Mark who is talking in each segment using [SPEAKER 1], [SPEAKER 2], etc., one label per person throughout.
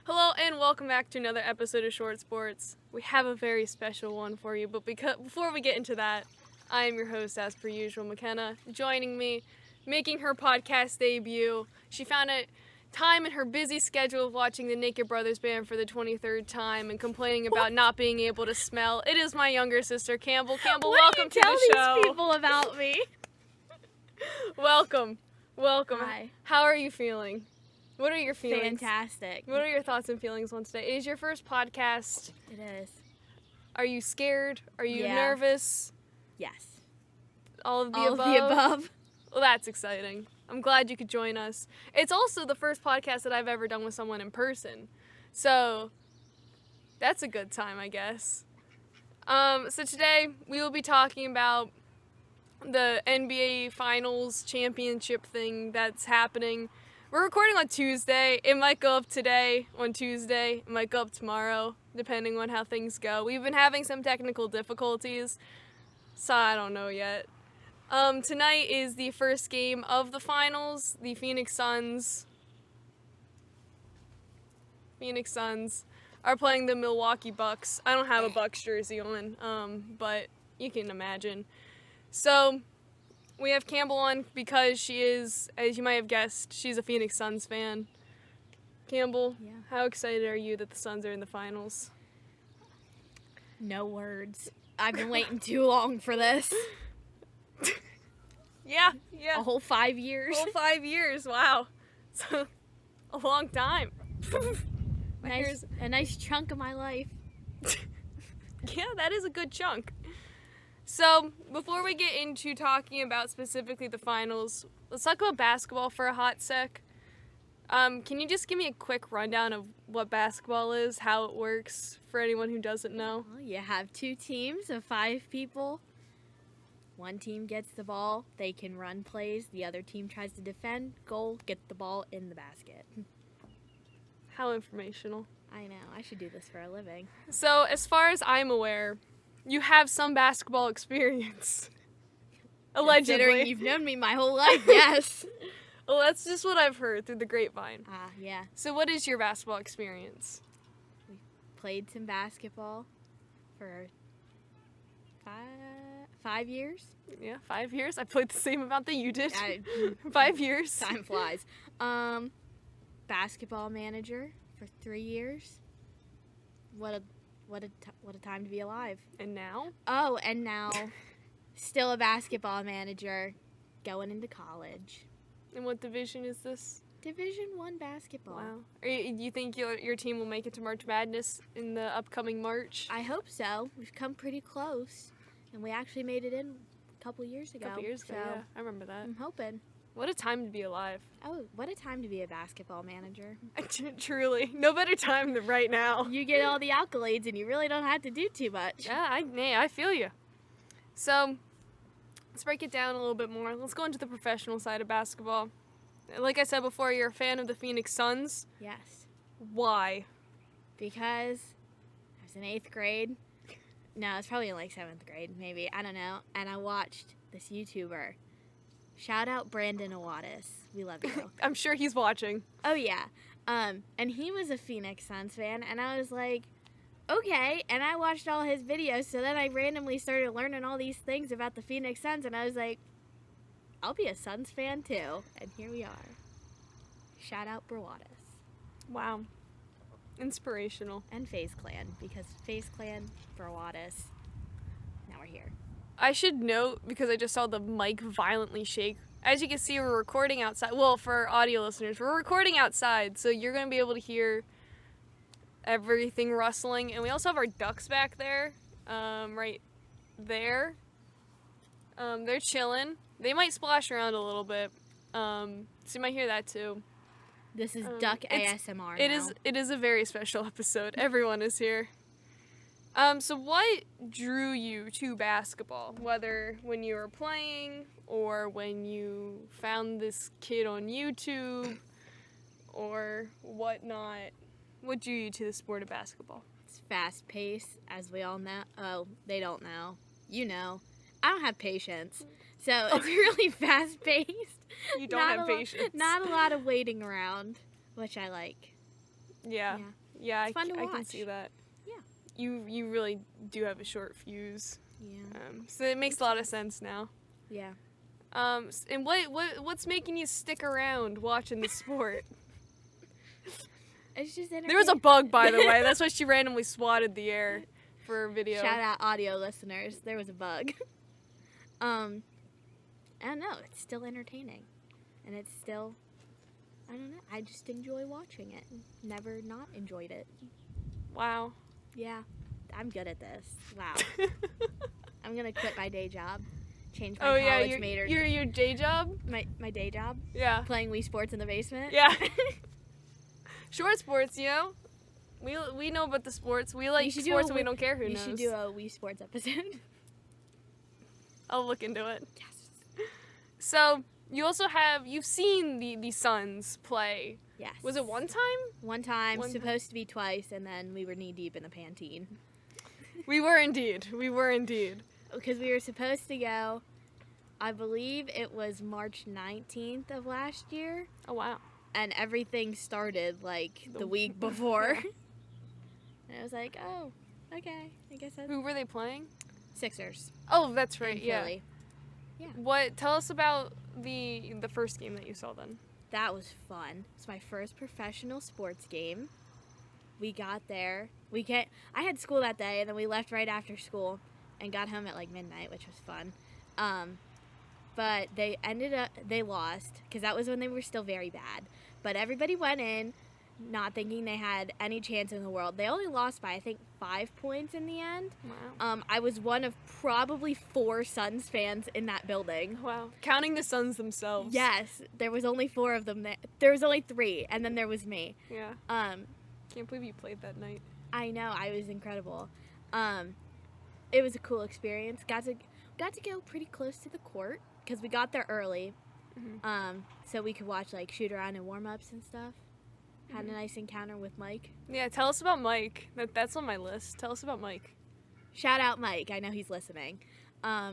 [SPEAKER 1] Hello and welcome back to another episode of Short Sports. We have a very special one for you, but before we get into that, I am your host, as per usual, Makenna. Joining me, making her podcast debut. She found a time in her busy schedule of watching the Naked Brothers Band for the 23rd time and complaining about not being able to smell. It is my younger sister, Campbell. Campbell, welcome to the show.
[SPEAKER 2] Tell these people about me.
[SPEAKER 1] Welcome.
[SPEAKER 2] Hi.
[SPEAKER 1] How are you feeling? What are your feelings?
[SPEAKER 2] Fantastic.
[SPEAKER 1] What are your thoughts and feelings on today? It is your first podcast.
[SPEAKER 2] It is.
[SPEAKER 1] Are you scared? Are you
[SPEAKER 2] Yeah.
[SPEAKER 1] nervous?
[SPEAKER 2] Yes.
[SPEAKER 1] All of the
[SPEAKER 2] All
[SPEAKER 1] above?
[SPEAKER 2] of the above.
[SPEAKER 1] Well, that's exciting. I'm glad you could join us. It's also the first podcast that I've ever done with someone in person. So, that's a good time, I guess. So today, we will be talking about the NBA Finals championship thing that's happening. We're recording on Tuesday. It might go up today on Tuesday. It might go up tomorrow, depending on how things go. We've been having some technical difficulties, so I don't know yet. Tonight is the first game of the finals. The Phoenix Suns are playing the Milwaukee Bucks. I don't have a Bucks jersey on, but you can imagine. So, we have Campbell on because she is, as you might have guessed, she's a Phoenix Suns fan. Campbell,
[SPEAKER 2] Yeah.
[SPEAKER 1] how excited are you that the Suns are in the finals?
[SPEAKER 2] No words. I've been waiting too long for this.
[SPEAKER 1] Yeah.
[SPEAKER 2] A whole 5 years.
[SPEAKER 1] Whole 5 years, wow. So, a long time.
[SPEAKER 2] A nice chunk of my life.
[SPEAKER 1] Yeah, that is a good chunk. So, before we get into talking about specifically the finals, let's talk about basketball for a hot sec. Can you just give me a quick rundown of what basketball is, how it works, for anyone who doesn't know?
[SPEAKER 2] Well, you have 2 teams of 5 people. One team gets the ball. They can run plays. The other team tries to defend. Goal, get the ball in the basket.
[SPEAKER 1] How informational.
[SPEAKER 2] I know. I should do this for a living.
[SPEAKER 1] So, as far as I'm aware, you have some basketball experience. Allegedly.
[SPEAKER 2] Considering you've known me my whole life, yes.
[SPEAKER 1] Well, that's just what I've heard through the grapevine.
[SPEAKER 2] Yeah.
[SPEAKER 1] So what is your basketball experience?
[SPEAKER 2] We played some basketball for 5 years.
[SPEAKER 1] Yeah, 5 years. I played the same amount that you did. 5 years.
[SPEAKER 2] Time flies. Basketball manager for 3 years. What a time to be alive.
[SPEAKER 1] And now?
[SPEAKER 2] Oh, and now still a basketball manager going into college.
[SPEAKER 1] And what division is this?
[SPEAKER 2] Division I basketball.
[SPEAKER 1] Wow. You think your team will make it to March Madness in the upcoming March?
[SPEAKER 2] I hope so. We've come pretty close. And we actually made it in a couple years ago.
[SPEAKER 1] Yeah. I remember that.
[SPEAKER 2] I'm hoping.
[SPEAKER 1] What a time to be alive.
[SPEAKER 2] Oh, what a time to be a basketball manager.
[SPEAKER 1] Truly. No better time than right now.
[SPEAKER 2] You get all the accolades and you really don't have to do too much.
[SPEAKER 1] Yeah, I feel you. So, let's break it down a little bit more. Let's go into the professional side of basketball. Like I said before, you're a fan of the Phoenix Suns.
[SPEAKER 2] Yes.
[SPEAKER 1] Why?
[SPEAKER 2] Because I was in 8th grade. No, it's probably in like 7th grade, maybe. I don't know. And I watched this YouTuber. Shout out Brandon Awadis. We love you.
[SPEAKER 1] I'm sure he's watching.
[SPEAKER 2] Oh, yeah. And he was a Phoenix Suns fan. And I was like, okay. And I watched all his videos. So then I randomly started learning all these things about the Phoenix Suns. And I was like, I'll be a Suns fan too. And here we are. Shout out Brawadis.
[SPEAKER 1] Wow. Inspirational.
[SPEAKER 2] And FaZe Clan. Because FaZe Clan, Brawadis. Now we're here.
[SPEAKER 1] I should note, because I just saw the mic violently shake. As you can see, we're recording outside. Well, for audio listeners, we're recording outside. So you're going to be able to hear everything rustling. And we also have our ducks back there. Right there. They're chilling. They might splash around a little bit. So you might hear that too.
[SPEAKER 2] This is Duck ASMR now.
[SPEAKER 1] It is a very special episode. Everyone is here. So what drew you to basketball? Whether when you were playing or when you found this kid on YouTube or whatnot. What drew you to the sport of basketball?
[SPEAKER 2] It's fast-paced, as we all know. Oh, they don't know. You know. I don't have patience. So it's really fast-paced.
[SPEAKER 1] You don't have patience.
[SPEAKER 2] Not a lot of waiting around, which I like.
[SPEAKER 1] Yeah. Yeah,
[SPEAKER 2] It's fun to
[SPEAKER 1] I can
[SPEAKER 2] watch.
[SPEAKER 1] see that.
[SPEAKER 2] Yeah.
[SPEAKER 1] You really do have a short fuse.
[SPEAKER 2] Yeah.
[SPEAKER 1] So it makes a lot of sense now.
[SPEAKER 2] Yeah.
[SPEAKER 1] And what's making you stick around watching the sport?
[SPEAKER 2] It's just
[SPEAKER 1] There was a bug, by the way. That's why she randomly swatted the air for a video.
[SPEAKER 2] Shout out audio listeners. There was a bug. I don't know. It's still entertaining. And it's still, I don't know. I just enjoy watching it. Never not enjoyed it.
[SPEAKER 1] Wow.
[SPEAKER 2] Yeah. I'm good at this. Wow. I'm going to quit my day job. Change my college major.
[SPEAKER 1] Your day job?
[SPEAKER 2] My day job.
[SPEAKER 1] Yeah.
[SPEAKER 2] Playing Wii Sports in the basement.
[SPEAKER 1] Yeah. Short sports, you know? We know about the sports. We like sports and we don't care who knows.
[SPEAKER 2] You should do a Wii Sports episode.
[SPEAKER 1] I'll look into it.
[SPEAKER 2] Yes.
[SPEAKER 1] So, you've seen the Suns play.
[SPEAKER 2] Yes.
[SPEAKER 1] Was it one time?
[SPEAKER 2] One time, supposed to be twice, and then we were knee deep in the Pantene.
[SPEAKER 1] We were indeed.
[SPEAKER 2] Because we were supposed to go, I believe it was March 19th of last year.
[SPEAKER 1] Oh, wow.
[SPEAKER 2] And everything started, like, the week before. And I was like, oh, okay. I guess that's...
[SPEAKER 1] Who were they playing?
[SPEAKER 2] Sixers.
[SPEAKER 1] Oh, that's right,
[SPEAKER 2] In
[SPEAKER 1] yeah.
[SPEAKER 2] Philly. Yeah.
[SPEAKER 1] Tell us about the first game that you saw then.
[SPEAKER 2] That was fun. It's my first professional sports game. We got there. I had school that day, and then we left right after school and got home at, like, midnight, which was fun. But they lost, because that was when they were still very bad. But everybody went in not thinking they had any chance in the world. They only lost by, I think, 5 points in the end.
[SPEAKER 1] Wow.
[SPEAKER 2] I was one of probably 4 Suns fans in that building.
[SPEAKER 1] Wow. Counting the Suns themselves.
[SPEAKER 2] Yes, there was only 4 of them there. There was only 3, and then there was me.
[SPEAKER 1] Yeah. Can't believe you played that night.
[SPEAKER 2] I know, I was incredible. It was a cool experience. Got to go pretty close to the court because we got there early, so we could watch like shoot around and warm ups and stuff. Had a nice encounter with Mike.
[SPEAKER 1] Yeah, tell us about Mike. That's on my list. Tell us about Mike.
[SPEAKER 2] Shout out Mike. I know he's listening. I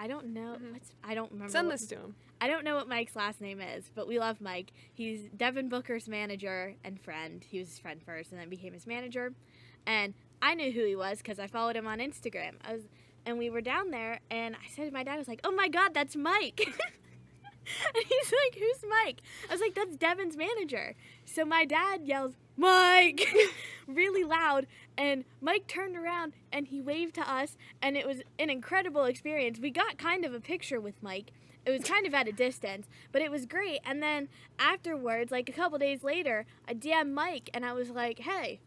[SPEAKER 2] don't know. I don't remember.
[SPEAKER 1] Send this to him.
[SPEAKER 2] I don't know what Mike's last name is, but we love Mike. He's Devin Booker's manager and friend. He was his friend first and then became his manager. And I knew who he was because I followed him on Instagram. And we were down there, and I said to my dad, I was like, oh my God, that's Mike. And he's like, who's Mike? I was like, that's Devin's manager. So my dad yells, Mike, really loud. And Mike turned around and he waved to us, and it was an incredible experience. We got kind of a picture with Mike. It was kind of at a distance, but it was great. And then afterwards, like a couple days later, I DM'd Mike, and I was like, hey,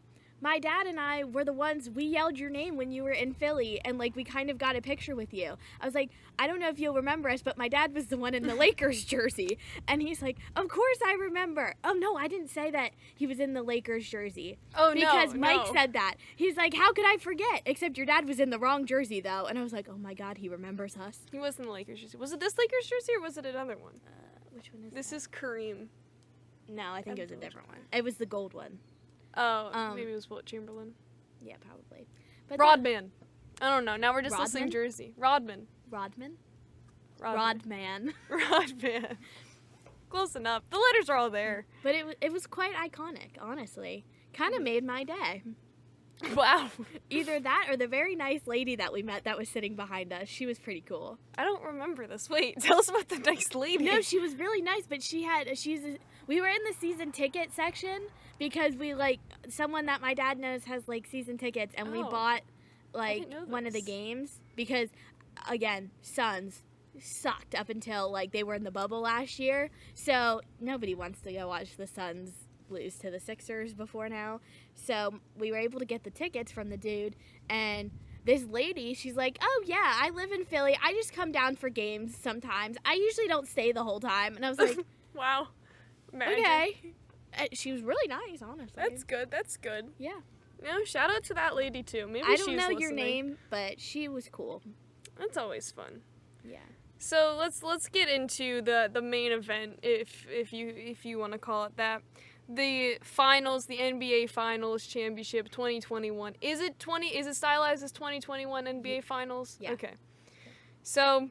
[SPEAKER 2] my dad and I were the ones, we yelled your name when you were in Philly, and, like, we kind of got a picture with you. I was like, I don't know if you'll remember us, but my dad was the one in the Lakers jersey. And he's like, of course I remember. Oh, no, I didn't say that he was in the Lakers jersey.
[SPEAKER 1] Oh,
[SPEAKER 2] because Mike
[SPEAKER 1] no.
[SPEAKER 2] said that. He's like, how could I forget? Except your dad was in the wrong jersey, though. And I was like, oh, my God, he remembers us.
[SPEAKER 1] He was in the Lakers jersey. Was it this Lakers jersey or was it another one?
[SPEAKER 2] Which one is
[SPEAKER 1] This
[SPEAKER 2] that?
[SPEAKER 1] is Kareem.
[SPEAKER 2] No, I think it was a different one. It was the gold one.
[SPEAKER 1] Oh, maybe it was Wilt Chamberlain.
[SPEAKER 2] Yeah, probably. But
[SPEAKER 1] Rodman. I don't know. Now we're just
[SPEAKER 2] Rodman?
[SPEAKER 1] listening jersey. Rodman.
[SPEAKER 2] Rodman?
[SPEAKER 1] Rodman.
[SPEAKER 2] Rodman.
[SPEAKER 1] Rodman. Close enough. The letters are all there.
[SPEAKER 2] But it was quite iconic, honestly. Kind of made my day.
[SPEAKER 1] Wow.
[SPEAKER 2] Either that or the very nice lady that we met that was sitting behind us. She was pretty cool.
[SPEAKER 1] I don't remember this. Wait, tell us about the nice lady.
[SPEAKER 2] No, she was really nice, but we were in the season ticket section because someone that my dad knows has like season tickets, and we bought like one of the games because, again, Suns sucked up until like they were in the bubble last year, so nobody wants to go watch the Suns lose to the Sixers before now. So we were able to get the tickets from the dude, and this lady, she's like, oh yeah, I live in Philly. I just come down for games sometimes. I usually don't stay the whole time. And I was like,
[SPEAKER 1] wow. Magic.
[SPEAKER 2] Okay. She was really nice, honestly.
[SPEAKER 1] That's good. That's good.
[SPEAKER 2] Yeah.
[SPEAKER 1] No, shout out to that lady too. Maybe
[SPEAKER 2] I
[SPEAKER 1] she's
[SPEAKER 2] don't know
[SPEAKER 1] listening.
[SPEAKER 2] your name, but she was cool.
[SPEAKER 1] That's always fun.
[SPEAKER 2] Yeah.
[SPEAKER 1] So let's get into the main event, if you want to call it that. The finals, the NBA Finals Championship 2021. Is it stylized as 2021 NBA Finals?
[SPEAKER 2] Yeah.
[SPEAKER 1] Okay. So,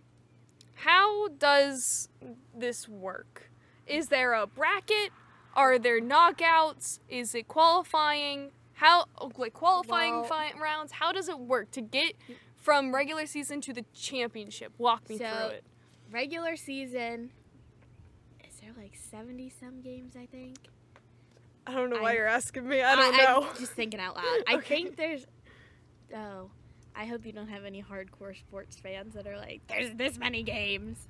[SPEAKER 1] how does this work? Is there a bracket? Are there knockouts? Is it qualifying? How, like, qualifying rounds? How does it work to get from regular season to the championship? Walk me through it.
[SPEAKER 2] Regular season, is there like 70-some games, I think?
[SPEAKER 1] I don't know why you're asking me. I don't know.
[SPEAKER 2] I'm just thinking out loud. I think there's... Oh, I hope you don't have any hardcore sports fans that are like, there's this many games.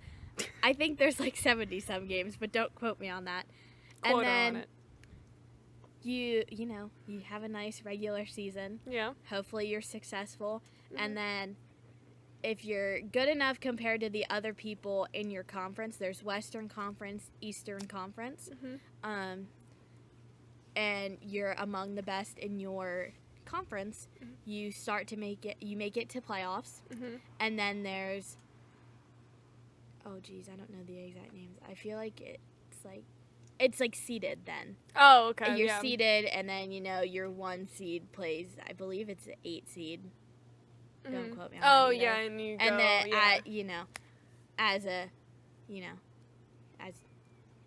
[SPEAKER 2] I think there's like 70-some games, but don't quote me on that.
[SPEAKER 1] Quote
[SPEAKER 2] and then
[SPEAKER 1] on it.
[SPEAKER 2] you have a nice regular season.
[SPEAKER 1] Yeah.
[SPEAKER 2] Hopefully you're successful. Mm-hmm. And then if you're good enough compared to the other people in your conference, there's Western Conference, Eastern Conference.
[SPEAKER 1] Mm-hmm.
[SPEAKER 2] And you're among the best in your conference, you start to make it to playoffs.
[SPEAKER 1] Mm-hmm.
[SPEAKER 2] And then there's, I don't know the exact names. I feel like it's like seeded then.
[SPEAKER 1] Oh, okay.
[SPEAKER 2] You're seeded, and then your 1 seed plays, I believe it's an 8 seed.
[SPEAKER 1] Mm-hmm.
[SPEAKER 2] Don't quote me on that either.
[SPEAKER 1] Yeah, and you go,
[SPEAKER 2] and then
[SPEAKER 1] yeah.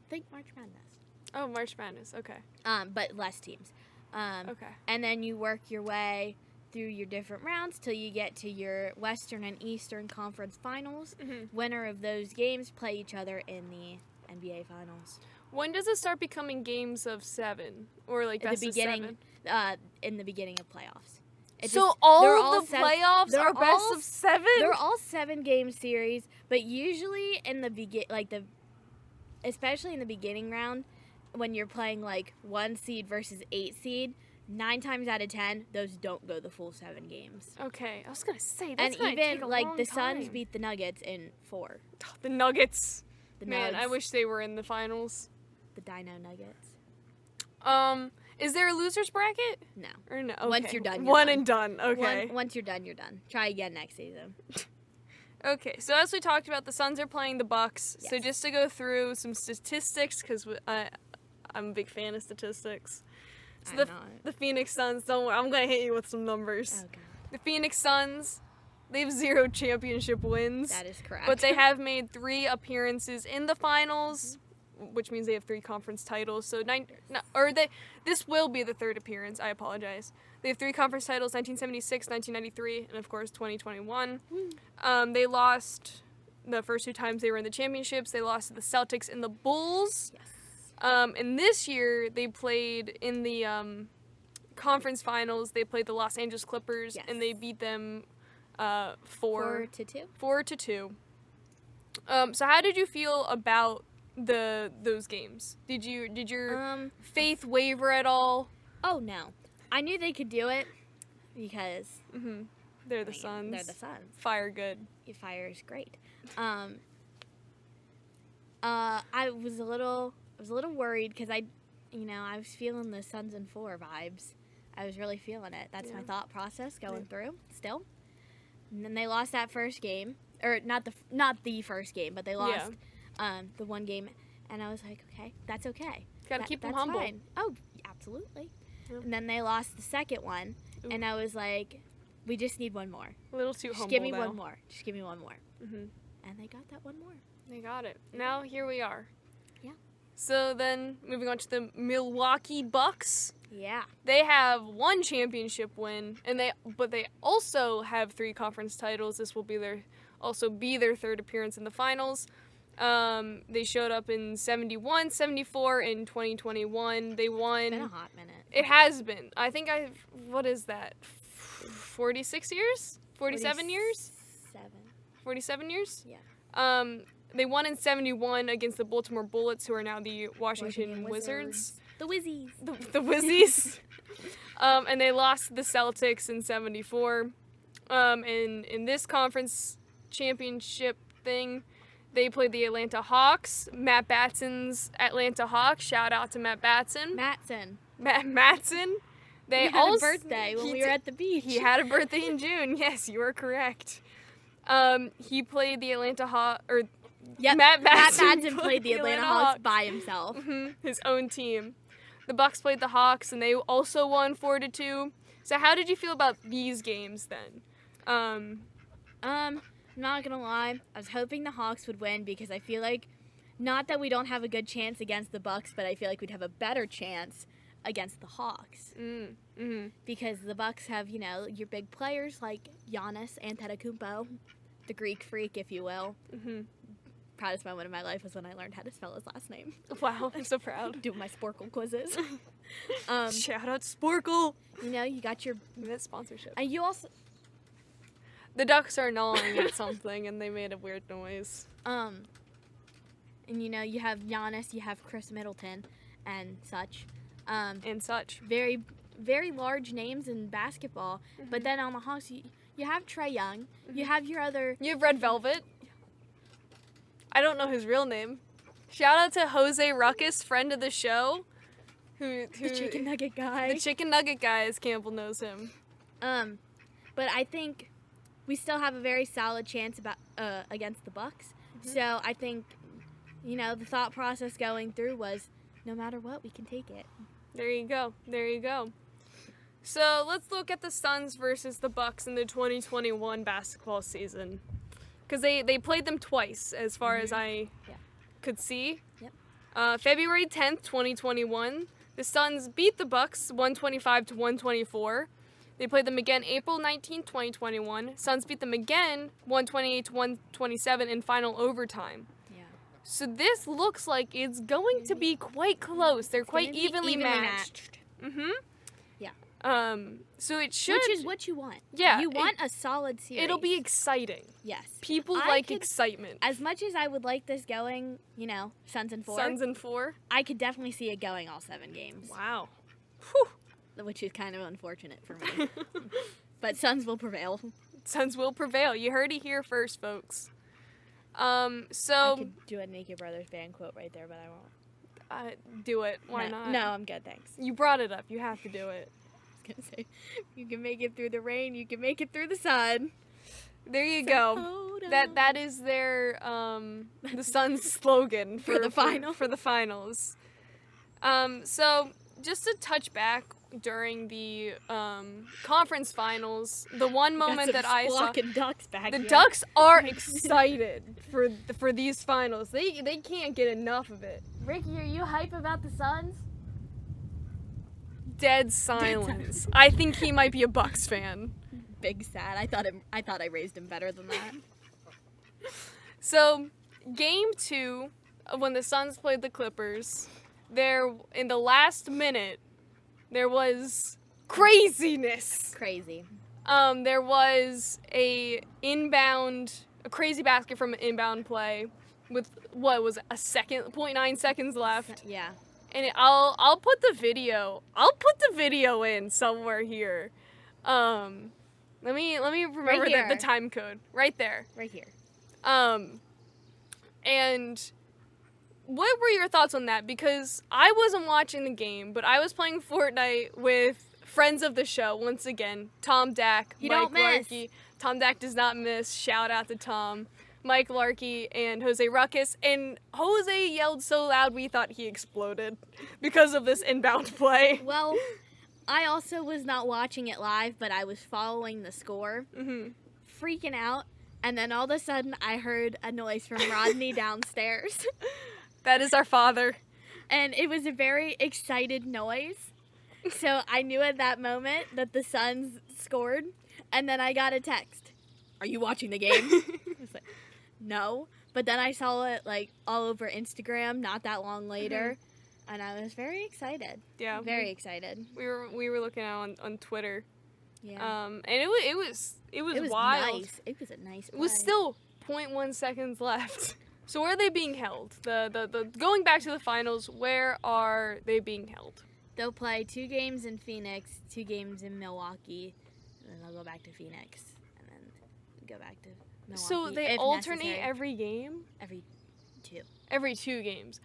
[SPEAKER 2] Think March Madness.
[SPEAKER 1] Oh, March Madness, okay.
[SPEAKER 2] But less teams.
[SPEAKER 1] Okay.
[SPEAKER 2] And then you work your way through your different rounds till you get to your Western and Eastern Conference Finals.
[SPEAKER 1] Mm-hmm.
[SPEAKER 2] Winner of those games play each other in the NBA Finals.
[SPEAKER 1] When does it start becoming games of 7? Or like best of 7?
[SPEAKER 2] In the beginning of playoffs.
[SPEAKER 1] All the playoffs are best of 7?
[SPEAKER 2] They're all 7-game series, but usually in the especially in the beginning round, when you're playing like 1 seed versus 8 seed, 9 times out of 10, those don't go the full 7 games.
[SPEAKER 1] Okay, I was gonna say that's
[SPEAKER 2] and even like the Suns beat the Nuggets in 4.
[SPEAKER 1] The Nuggets.
[SPEAKER 2] Man,
[SPEAKER 1] I wish they were in the finals.
[SPEAKER 2] The Dino Nuggets.
[SPEAKER 1] Is there a losers bracket?
[SPEAKER 2] No.
[SPEAKER 1] Or no? Okay.
[SPEAKER 2] Once you're done,
[SPEAKER 1] One and done. Okay.
[SPEAKER 2] Once you're done, you're done. Try again next season.
[SPEAKER 1] Okay, so as we talked about, the Suns are playing the Bucks.
[SPEAKER 2] Yes.
[SPEAKER 1] So just to go through some statistics, because I'm a big fan of statistics. So the Phoenix Suns, don't worry, I'm going to hit you with some numbers.
[SPEAKER 2] Okay.
[SPEAKER 1] The Phoenix Suns, they have 0 championship wins.
[SPEAKER 2] That is correct.
[SPEAKER 1] But they have made 3 appearances in the finals, which means they have 3 conference titles. So this will be the 3rd appearance. I apologize. They have 3 conference titles: 1976, 1993, and of course 2021. They lost the first 2 times they were in the championships. They lost to the Celtics and the Bulls.
[SPEAKER 2] Yes.
[SPEAKER 1] And this year they played in the conference finals. They played the Los Angeles Clippers, and they beat them
[SPEAKER 2] 4-2.
[SPEAKER 1] 4-2. So how did you feel about those games? Did your faith waver at all?
[SPEAKER 2] Oh no, I knew they could do it because
[SPEAKER 1] they're the Suns.
[SPEAKER 2] They're the Suns.
[SPEAKER 1] Fire good.
[SPEAKER 2] Fire is great. I was a little worried because I was feeling the Suns and 4 vibes. I was really feeling it. That's my thought process going through still. And then they lost that first game, or not the first game, but they lost the one game, and I was like, okay, that's okay.
[SPEAKER 1] Gotta keep them humble.
[SPEAKER 2] Fine. Oh, absolutely. Yeah. And then they lost the second one, and I was like, we just need one more.
[SPEAKER 1] A little too humble.
[SPEAKER 2] Just give me one more. Just give me one more.
[SPEAKER 1] Mm-hmm.
[SPEAKER 2] And they got that one more.
[SPEAKER 1] They got it. Now here we are.
[SPEAKER 2] Yeah.
[SPEAKER 1] So then, moving on to the Milwaukee Bucks.
[SPEAKER 2] Yeah.
[SPEAKER 1] They have 1 championship win, but they also have 3 conference titles. This will be their 3rd appearance in the finals. They showed up in 71, 74, and 2021. They won.
[SPEAKER 2] It's been a hot minute.
[SPEAKER 1] It has been. I think what is that? 46 years? 47 years? 47 years?
[SPEAKER 2] Yeah.
[SPEAKER 1] They won in 71 against the Baltimore Bullets, who are now the Washington Wizards.
[SPEAKER 2] The Wizzies.
[SPEAKER 1] The Wizzies. And they lost to the Celtics in 74. And in this conference championship thing, they played the Atlanta Hawks. Matt Batson's Atlanta Hawks. Shout out to Matt Batson. Matson.
[SPEAKER 2] He had a birthday when we were at the beach.
[SPEAKER 1] He had a birthday in June. Yes, you are correct. He played the Atlanta Hawks.
[SPEAKER 2] Yep.
[SPEAKER 1] Matt
[SPEAKER 2] Batson played the Atlanta Hawks by himself.
[SPEAKER 1] His own team. The Bucks played the Hawks, and they also won 4-2. So how did you feel about these games then?
[SPEAKER 2] I'm not gonna lie. I was hoping the Hawks would win because I feel like not that we don't have a good chance against the Bucks, but I feel like we'd have a better chance against the Hawks. Because the Bucks have, your big players like Giannis Antetokounmpo, the Greek freak, if you will. Proudest moment of my life was when I learned how to spell his last name.
[SPEAKER 1] Wow, I'm so proud.
[SPEAKER 2] Doing my Sporkle quizzes.
[SPEAKER 1] Shout out Sporkle.
[SPEAKER 2] You got your...
[SPEAKER 1] That sponsorship.
[SPEAKER 2] And you also...
[SPEAKER 1] The ducks are gnawing at something, and they made a weird noise.
[SPEAKER 2] And you have Giannis, you have Chris Middleton, and such. Very, very large names in basketball. But then on the Hawks, you have Trae Young. You have your other...
[SPEAKER 1] You have Red Velvet. I don't know his real name. Shout out to Jose Ruckus, friend of the show. Who
[SPEAKER 2] the chicken nugget guy.
[SPEAKER 1] The chicken nugget guy, as Campbell knows him.
[SPEAKER 2] But I think we still have a very solid chance against the Bucks. So I think, the thought process going through was, no matter what, we can take it.
[SPEAKER 1] There you go. So let's look at the Suns versus the Bucks in the 2021 basketball season. Because they played them twice, as far as I could see.
[SPEAKER 2] Yep.
[SPEAKER 1] February 10th, 2021, the Suns beat the Bucks 125-124. They played them again April 19th, 2021. Suns beat them again 128-127 in final overtime.
[SPEAKER 2] Yeah.
[SPEAKER 1] So this looks like it's going to be quite close. They're quite evenly matched.
[SPEAKER 2] Yeah.
[SPEAKER 1] So it should...
[SPEAKER 2] Which is what you want.
[SPEAKER 1] Yeah.
[SPEAKER 2] You want a solid series.
[SPEAKER 1] It'll be exciting.
[SPEAKER 2] Yes.
[SPEAKER 1] People like excitement.
[SPEAKER 2] As much as I would like this going, Suns in 4.
[SPEAKER 1] Suns in 4?
[SPEAKER 2] I could definitely see it going all 7 games.
[SPEAKER 1] Wow. Whew.
[SPEAKER 2] Which is kind of unfortunate for me. But Suns will prevail.
[SPEAKER 1] Suns will prevail. You heard it here first, folks.
[SPEAKER 2] I could do a Naked Brothers band quote right there, but I won't.
[SPEAKER 1] Do it. Why not?
[SPEAKER 2] No, I'm good, thanks.
[SPEAKER 1] You brought it up. You have to do it.
[SPEAKER 2] I was going to say, you can make it through the rain, you can make it through the sun.
[SPEAKER 1] There you go. That is their the Suns slogan for
[SPEAKER 2] the final.
[SPEAKER 1] For the finals. So just to touch back during the conference finals, the one moment that I saw,
[SPEAKER 2] Ducks back
[SPEAKER 1] the
[SPEAKER 2] here.
[SPEAKER 1] Ducks are excited for these finals. They can't get enough of it.
[SPEAKER 2] Ricky, are you hype about the Suns?
[SPEAKER 1] Dead silence. I think he might be a Bucks fan.
[SPEAKER 2] Big sad. I thought I raised him better than that.
[SPEAKER 1] So, game 2, when the Suns played the Clippers, in the last minute, there was craziness.
[SPEAKER 2] Crazy.
[SPEAKER 1] There was a crazy basket from an inbound play with what was a 0.9 seconds left.
[SPEAKER 2] Yeah.
[SPEAKER 1] And I'll put the video in somewhere here. Let me remember
[SPEAKER 2] Right
[SPEAKER 1] the time code right there.
[SPEAKER 2] Right here.
[SPEAKER 1] And what were your thoughts on that? Because I wasn't watching the game, but I was playing Fortnite with friends of the show once again. Tom Dack, Mike Larkey. Tom Dack does not miss. Shout out to Tom. Mike Larkey and Jose Ruckus. And Jose yelled so loud we thought he exploded because of this inbound play.
[SPEAKER 2] Well, I also was not watching it live, but I was following the score, freaking out, and then all of a sudden I heard a noise from Rodney downstairs.
[SPEAKER 1] That is our father.
[SPEAKER 2] And it was a very excited noise. So I knew at that moment that the Suns scored, and then I got a text. Are you watching the game? I was like, no. But then I saw it all over Instagram not that long later. And I was very excited. Yeah. Very excited.
[SPEAKER 1] We were looking out on Twitter.
[SPEAKER 2] Yeah.
[SPEAKER 1] And it was wild.
[SPEAKER 2] Nice. It was a nice play.
[SPEAKER 1] It was still 0.1 seconds left. So where are they being held? The going back to the finals, where are they being held?
[SPEAKER 2] They'll play 2 games in Phoenix, 2 games in Milwaukee, and then they'll go back to Phoenix, and then go back to Milwaukee.
[SPEAKER 1] So they alternate every game?
[SPEAKER 2] Every 2.
[SPEAKER 1] Every 2 games.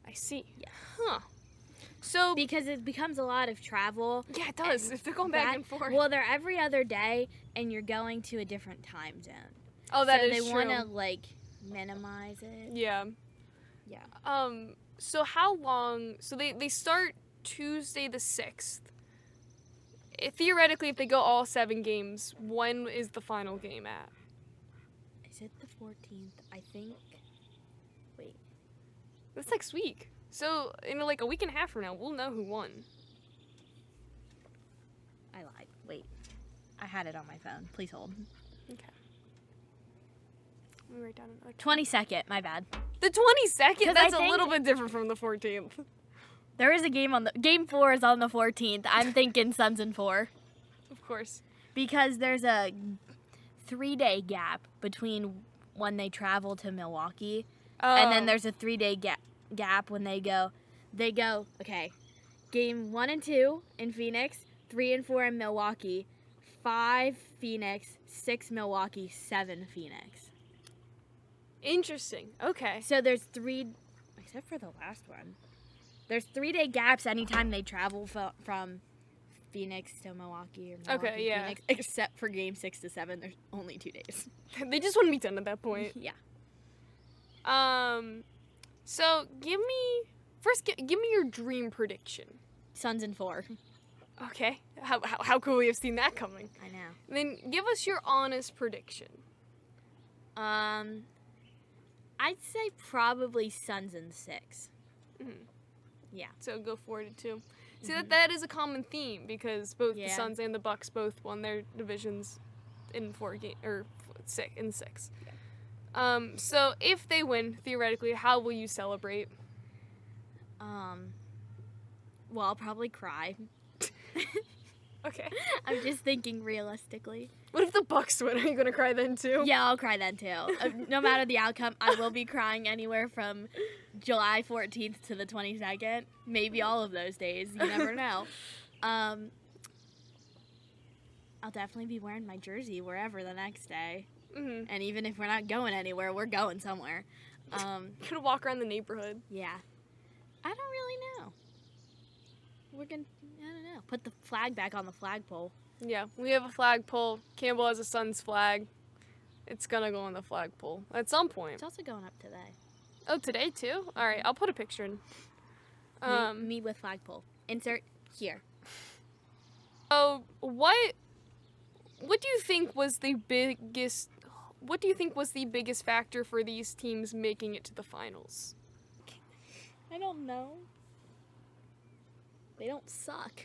[SPEAKER 1] I see.
[SPEAKER 2] Yeah.
[SPEAKER 1] Huh. So
[SPEAKER 2] because it becomes a lot of travel.
[SPEAKER 1] Yeah, it does. If they're going back and forth.
[SPEAKER 2] Well, they're every other day, and you're going to a different time zone.
[SPEAKER 1] Oh, that is true.
[SPEAKER 2] So they want to minimize it.
[SPEAKER 1] Yeah.
[SPEAKER 2] Yeah.
[SPEAKER 1] So how long? So they start Tuesday the 6th. Theoretically, if they go all 7 games, when is the final game at?
[SPEAKER 2] Is it the 14th? I think. Wait.
[SPEAKER 1] That's next week. So in like a week and a half from now, we'll know who won.
[SPEAKER 2] I lied. Wait. I had it on my phone. Please hold.
[SPEAKER 1] Okay. Let me write down another.
[SPEAKER 2] 22nd. My bad.
[SPEAKER 1] The 22nd?
[SPEAKER 2] 'Cause
[SPEAKER 1] That's
[SPEAKER 2] I
[SPEAKER 1] a
[SPEAKER 2] think-
[SPEAKER 1] little bit different from the 14th.
[SPEAKER 2] There is a game on the game 4 is on the 14th. I'm thinking Suns in 4
[SPEAKER 1] Of course.
[SPEAKER 2] because there's a 3-day gap between when they travel to Milwaukee, and then there's a 3-day gap when they go. Okay, game 1 and 2 in Phoenix, 3 and 4 in Milwaukee, 5 Phoenix, 6 Milwaukee, 7 Phoenix.
[SPEAKER 1] Interesting. Okay.
[SPEAKER 2] So there's 3, except for the last one. There's 3-day gaps anytime they travel from Phoenix to Milwaukee or Milwaukee
[SPEAKER 1] Okay, yeah.
[SPEAKER 2] Phoenix, except for game 6 to 7. There's only 2 days.
[SPEAKER 1] They just want to be done at that point.
[SPEAKER 2] Yeah.
[SPEAKER 1] So give me your dream prediction.
[SPEAKER 2] Suns in 4.
[SPEAKER 1] Okay. How could we have seen that coming?
[SPEAKER 2] I know.
[SPEAKER 1] Then give us your honest prediction.
[SPEAKER 2] I'd say probably Suns in 6.
[SPEAKER 1] Mhm.
[SPEAKER 2] Yeah.
[SPEAKER 1] So go 4-2. See that is a common theme because both the
[SPEAKER 2] Yeah.
[SPEAKER 1] Suns and the Bucks both won their divisions in 6. So if they win, theoretically, how will you celebrate?
[SPEAKER 2] Well, I'll probably cry.
[SPEAKER 1] Okay.
[SPEAKER 2] I'm just thinking realistically.
[SPEAKER 1] What if the Bucks win? Are you gonna cry then too?
[SPEAKER 2] Yeah, I'll cry then too. No matter the outcome, I will be crying anywhere from July 14th to the 22nd. Maybe all of those days. You never know. I'll definitely be wearing my jersey wherever the next day.
[SPEAKER 1] Mm-hmm.
[SPEAKER 2] And even if we're not going anywhere, we're going somewhere.
[SPEAKER 1] Gonna walk around the neighborhood.
[SPEAKER 2] Yeah. I don't really know. I don't know. Put the flag back on the flagpole.
[SPEAKER 1] Yeah, we have a flagpole. Campbell has a Suns flag. It's gonna go on the flagpole at some point.
[SPEAKER 2] It's also going up today.
[SPEAKER 1] Oh, today too? All right, I'll put a picture in.
[SPEAKER 2] Me with flagpole. Insert here.
[SPEAKER 1] Oh, what do you think was the biggest? What do you think was the biggest factor for these teams making it to the finals?
[SPEAKER 2] I don't know. They don't suck.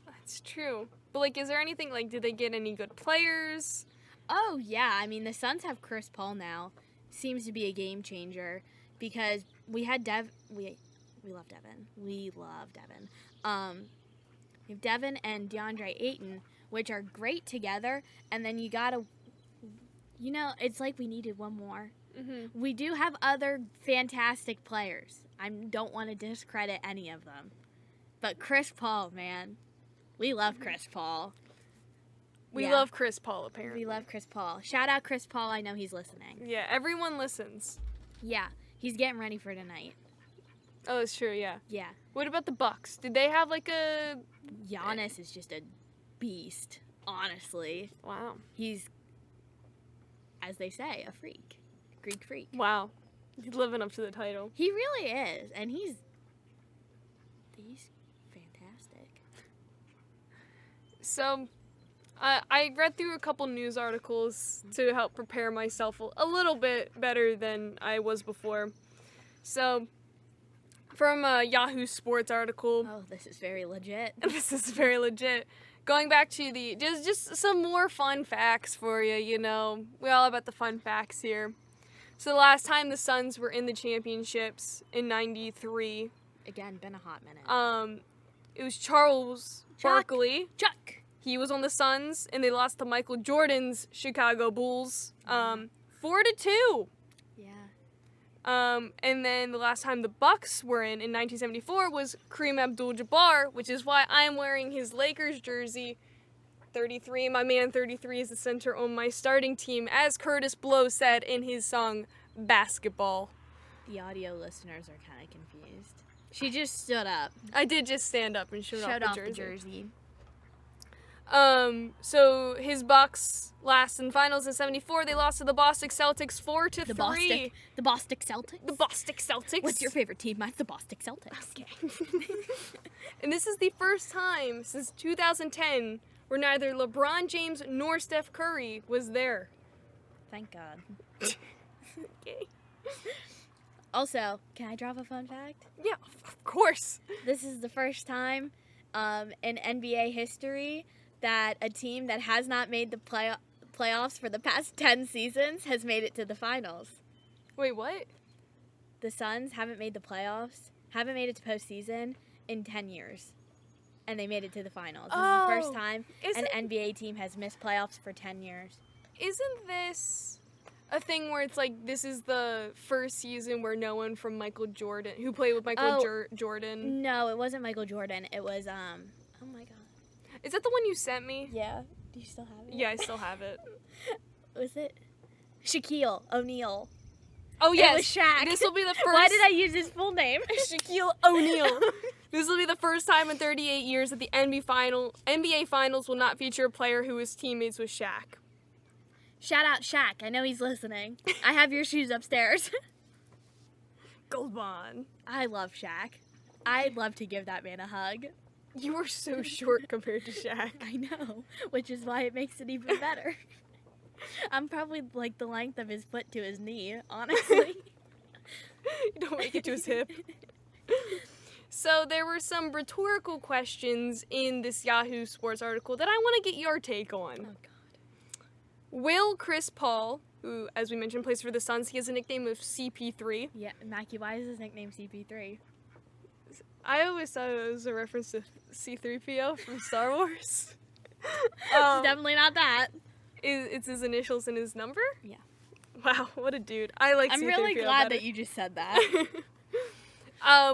[SPEAKER 1] That's true. But like, is there anything like? Did they get any good players?
[SPEAKER 2] Oh yeah, I mean the Suns have Chris Paul now. Seems to be a game changer because we had we love Devin. We love Devin. We have Devin and DeAndre Ayton, which are great together, and then you gotta, it's like we needed one more.
[SPEAKER 1] Mm-hmm.
[SPEAKER 2] We do have other fantastic players. I don't want to discredit any of them, but Chris Paul, man, we love Chris Paul.
[SPEAKER 1] We love Chris Paul, apparently.
[SPEAKER 2] We love Chris Paul. Shout out Chris Paul. I know he's listening.
[SPEAKER 1] Yeah, everyone listens.
[SPEAKER 2] Yeah, he's getting ready for tonight.
[SPEAKER 1] Oh, that's true, yeah.
[SPEAKER 2] Yeah.
[SPEAKER 1] What about the Bucks? Did they have like a...
[SPEAKER 2] Giannis is just a beast, honestly.
[SPEAKER 1] Wow.
[SPEAKER 2] He's, as they say, a freak. Greek freak.
[SPEAKER 1] Wow. He's living up to the title.
[SPEAKER 2] He really is, and he's fantastic.
[SPEAKER 1] So, I read through a couple news articles to help prepare myself a little bit better than I was before. So, from a Yahoo Sports article.
[SPEAKER 2] Oh, this is very legit.
[SPEAKER 1] This is very legit. Going back to just some more fun facts for you, We're all about the fun facts here. So the last time the Suns were in the championships in 93.
[SPEAKER 2] Again, been a hot minute.
[SPEAKER 1] It was Charles Barkley.
[SPEAKER 2] Chuck!
[SPEAKER 1] He was on the Suns, and they lost to Michael Jordan's Chicago Bulls, 4-2.
[SPEAKER 2] Yeah.
[SPEAKER 1] And then the last time the Bucks were in 1974, was Kareem Abdul-Jabbar, which is why I'm wearing his Lakers jersey. 33, my man 33 is the center on my starting team, as Curtis Blow said in his song, Basketball.
[SPEAKER 2] The audio listeners are kind of confused. She just stood up.
[SPEAKER 1] I did just stand up and showed off the jersey. So his Bucks last in finals in 74. They lost to the Boston Celtics 4-3.
[SPEAKER 2] The Boston Celtics.
[SPEAKER 1] The Boston Celtics.
[SPEAKER 2] What's your favorite team? Mine's the Boston Celtics.
[SPEAKER 1] Okay. And this is the first time since 2010 where neither LeBron James nor Steph Curry was there.
[SPEAKER 2] Thank God.
[SPEAKER 1] Okay.
[SPEAKER 2] Also, can I drop a fun fact?
[SPEAKER 1] Yeah, of course.
[SPEAKER 2] This is the first time in NBA history that a team that has not made the playoffs for the past 10 seasons has made it to the finals.
[SPEAKER 1] Wait, what?
[SPEAKER 2] The Suns haven't made the playoffs, haven't made it to postseason in 10 years. And they made it to the finals. This is the first time an NBA team has missed playoffs for 10 years.
[SPEAKER 1] Isn't this a thing where it's like this is the first season where no one from Michael Jordan, who played with Michael Jordan?
[SPEAKER 2] No, it wasn't Michael Jordan. It was, oh my God.
[SPEAKER 1] Is that the one you sent me?
[SPEAKER 2] Yeah. Do you still have it?
[SPEAKER 1] Yeah, I still have it.
[SPEAKER 2] Was it? Shaquille O'Neal.
[SPEAKER 1] Oh, yes.
[SPEAKER 2] It was Shaq.
[SPEAKER 1] This will be the first.
[SPEAKER 2] Why did I use his full name?
[SPEAKER 1] Shaquille O'Neal. This will be the first time in 38 years that the NBA Finals will not feature a player who is teammates with Shaq.
[SPEAKER 2] Shout out Shaq. I know he's listening. I have your shoes upstairs.
[SPEAKER 1] Gold Bond.
[SPEAKER 2] I love Shaq. I'd love to give that man a hug.
[SPEAKER 1] You are so short compared to Shaq.
[SPEAKER 2] I know, which is why it makes it even better. I'm probably like the length of his foot to his knee, honestly.
[SPEAKER 1] You don't make it to his hip. So there were some rhetorical questions in this Yahoo Sports article that I want to get your take on.
[SPEAKER 2] Oh, God.
[SPEAKER 1] Will Chris Paul, who, as we mentioned, plays for the Suns, he has a nickname of CP3.
[SPEAKER 2] Yeah, Mackie, why is his nickname CP3?
[SPEAKER 1] I always thought it was a reference to C-3PO from Star Wars.
[SPEAKER 2] It's definitely not that.
[SPEAKER 1] It's his initials and his number?
[SPEAKER 2] Yeah.
[SPEAKER 1] Wow, what a dude. I like
[SPEAKER 2] I'm
[SPEAKER 1] C-3PO
[SPEAKER 2] really glad
[SPEAKER 1] better.
[SPEAKER 2] that you just said that.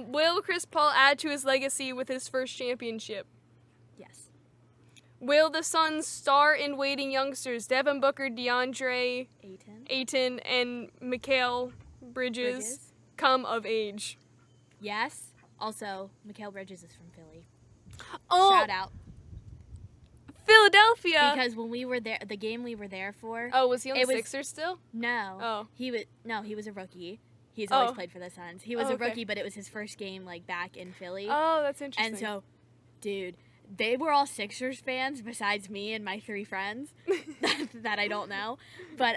[SPEAKER 1] Will Chris Paul add to his legacy with his first championship?
[SPEAKER 2] Yes.
[SPEAKER 1] Will the Suns' star-in-waiting youngsters, Devin Booker, DeAndre Ayton, and Mikal Bridges, come of age?
[SPEAKER 2] Yes. Also, Mikal Bridges is from Philly.
[SPEAKER 1] Oh,
[SPEAKER 2] Shout out.
[SPEAKER 1] Philadelphia!
[SPEAKER 2] Because when we were there, the game we were there for.
[SPEAKER 1] Oh, was he on the Sixers still?
[SPEAKER 2] No.
[SPEAKER 1] Oh.
[SPEAKER 2] He was a rookie. He's always played for the Suns. He was a
[SPEAKER 1] okay.
[SPEAKER 2] rookie, but it was his first game like back in Philly.
[SPEAKER 1] Oh, that's interesting.
[SPEAKER 2] And so, dude, they were all Sixers fans besides me and my 3 friends that I don't know. But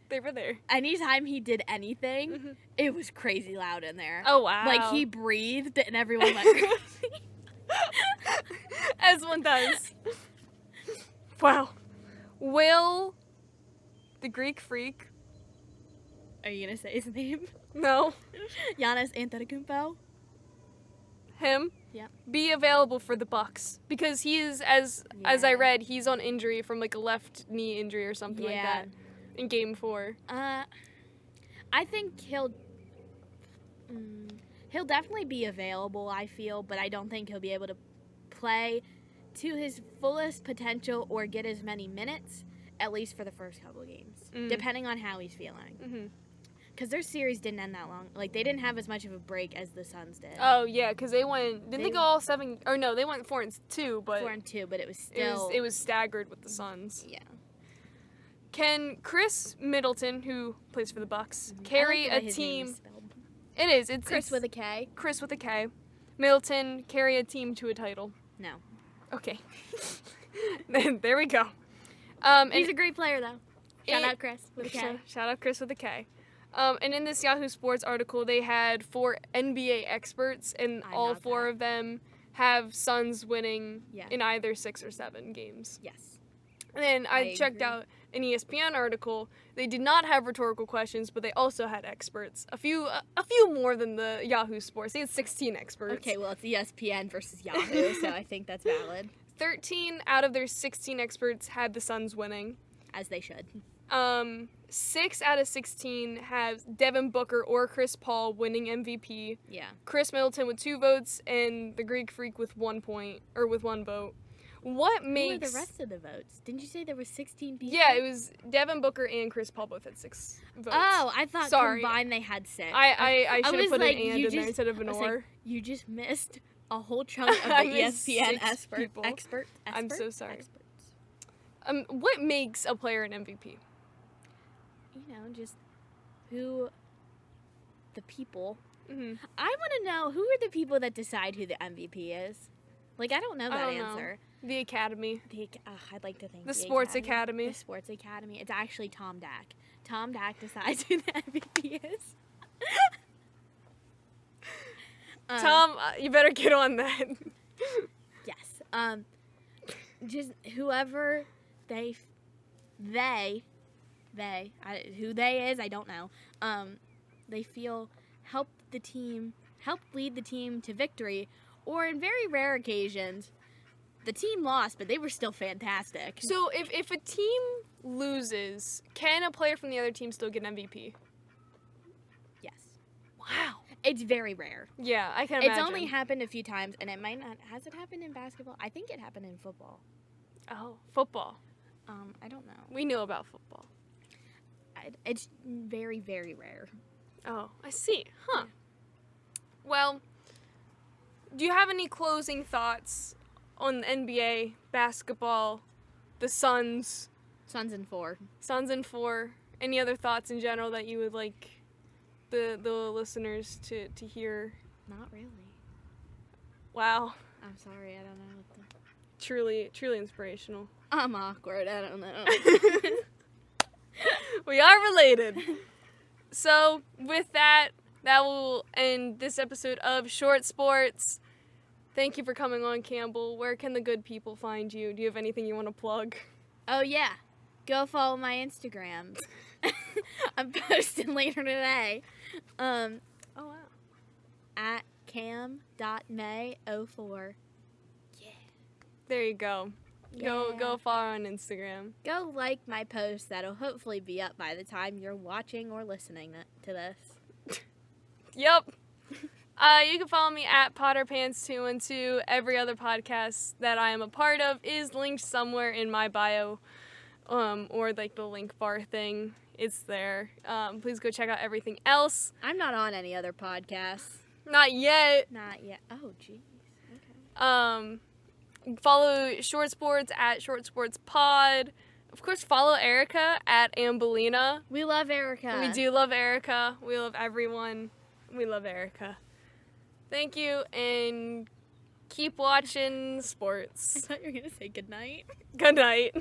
[SPEAKER 1] they were there.
[SPEAKER 2] Anytime he did anything, it was crazy loud in there.
[SPEAKER 1] Oh, wow.
[SPEAKER 2] Like he breathed and everyone went crazy.
[SPEAKER 1] As one does. Wow. Will the Greek freak...
[SPEAKER 2] Are you going to say his name?
[SPEAKER 1] No.
[SPEAKER 2] Giannis Antetokounmpo?
[SPEAKER 1] Him?
[SPEAKER 2] Yeah.
[SPEAKER 1] Be available for the Bucks. Because he is, as I read, he's on injury from like a left knee injury or something like that in Game 4.
[SPEAKER 2] I think he'll definitely be available, I feel, but I don't think he'll be able to play to his fullest potential or get as many minutes, at least for the first couple of games, depending on how he's feeling. Because their series didn't end that long. Like, they didn't have as much of a break as the Suns did.
[SPEAKER 1] Oh, yeah, because they went... Didn't they go all 7... Or no, they went 4-2, but...
[SPEAKER 2] 4-2, but it was still...
[SPEAKER 1] It was staggered with the Suns.
[SPEAKER 2] Yeah.
[SPEAKER 1] Can Chris Middleton, who plays for the Bucks, carry a team... It is. It's
[SPEAKER 2] Chris with a K.
[SPEAKER 1] Chris with a K. Middleton, carry a team to a title.
[SPEAKER 2] No.
[SPEAKER 1] Okay. There we go.
[SPEAKER 2] He's a great player, though. Shout out Chris with a K.
[SPEAKER 1] Shout out Chris with a K. And in this Yahoo Sports article, they had 4 NBA experts, and all 4 of them have Suns winning in either 6 or 7 games.
[SPEAKER 2] Yes.
[SPEAKER 1] And then I checked out an ESPN article. They did not have rhetorical questions, but they also had experts. A few more than the Yahoo Sports. They had 16 experts.
[SPEAKER 2] Okay, well, it's ESPN versus Yahoo, so I think that's valid.
[SPEAKER 1] 13 out of their 16 experts had the Suns winning.
[SPEAKER 2] As they should.
[SPEAKER 1] 6 out of 16 have Devin Booker or Chris Paul winning MVP.
[SPEAKER 2] Yeah.
[SPEAKER 1] Chris Middleton with 2 votes and the Greek Freak with 1 vote. What makes...
[SPEAKER 2] Who were the rest of the votes? Didn't you say there were 16 people?
[SPEAKER 1] Yeah, it was Devin Booker and Chris Paul both had 6 votes.
[SPEAKER 2] Oh, I thought combined they had 6.
[SPEAKER 1] I should have put
[SPEAKER 2] like,
[SPEAKER 1] an and in there instead of an or.
[SPEAKER 2] Like, you just missed a whole chunk of the ESPN expert.
[SPEAKER 1] I'm so sorry. Experts. What makes a player an MVP?
[SPEAKER 2] You know, just who the people.
[SPEAKER 1] Mm-hmm.
[SPEAKER 2] I want to know who are the people that decide who the MVP is. Like, I don't know that answer.
[SPEAKER 1] The Academy.
[SPEAKER 2] I'd like to think
[SPEAKER 1] the Sports Academy.
[SPEAKER 2] The Sports Academy. It's actually Tom Dak. Tom Dak decides who the MVP is.
[SPEAKER 1] Tom, you better get on that.
[SPEAKER 2] Yes. Just whoever who they is, I don't know. They feel help lead the team to victory, or in very rare occasions, the team lost, but they were still fantastic.
[SPEAKER 1] So if a team loses, can a player from the other team still get an MVP?
[SPEAKER 2] Yes.
[SPEAKER 1] Wow.
[SPEAKER 2] It's very rare.
[SPEAKER 1] Yeah, I can imagine.
[SPEAKER 2] It's only happened a few times, and it might not. Has it happened in basketball? I think it happened in football.
[SPEAKER 1] Oh, football.
[SPEAKER 2] I don't know.
[SPEAKER 1] We knew about football.
[SPEAKER 2] It's very, very rare.
[SPEAKER 1] Oh, I see. Huh. Well, do you have any closing thoughts on the NBA, basketball, the Suns?
[SPEAKER 2] Suns in 4.
[SPEAKER 1] Suns in 4. Any other thoughts in general that you would like the listeners to hear?
[SPEAKER 2] Not really.
[SPEAKER 1] Wow.
[SPEAKER 2] I'm sorry, I don't know what
[SPEAKER 1] Truly inspirational.
[SPEAKER 2] I'm awkward, I don't know.
[SPEAKER 1] We are related. So, with that will end this episode of Short Sports. Thank you for coming on, Campbell. Where can the good people find you? Do you have anything you want to plug?
[SPEAKER 2] Oh, yeah. Go follow my Instagram. I'm posting later today.
[SPEAKER 1] Oh, wow.
[SPEAKER 2] At cam.may04. Yeah.
[SPEAKER 1] There you go. Go follow on Instagram.
[SPEAKER 2] Go like my post. That'll hopefully be up by the time you're watching or listening to this.
[SPEAKER 1] Yep. You can follow me at PotterPants212. Every other podcast that I am a part of is linked somewhere in my bio, or like the link bar thing. It's there. Please go check out everything else.
[SPEAKER 2] I'm not on any other podcasts.
[SPEAKER 1] Not yet.
[SPEAKER 2] Not yet. Oh, jeez. Okay.
[SPEAKER 1] Follow Short Sports at Short Sports Pod. Of course, follow Erica at Ambelina.
[SPEAKER 2] We love Erica.
[SPEAKER 1] We do love Erica. We love everyone. We love Erica. Thank you, and keep watching sports.
[SPEAKER 2] I thought you were going to say goodnight.
[SPEAKER 1] Good night.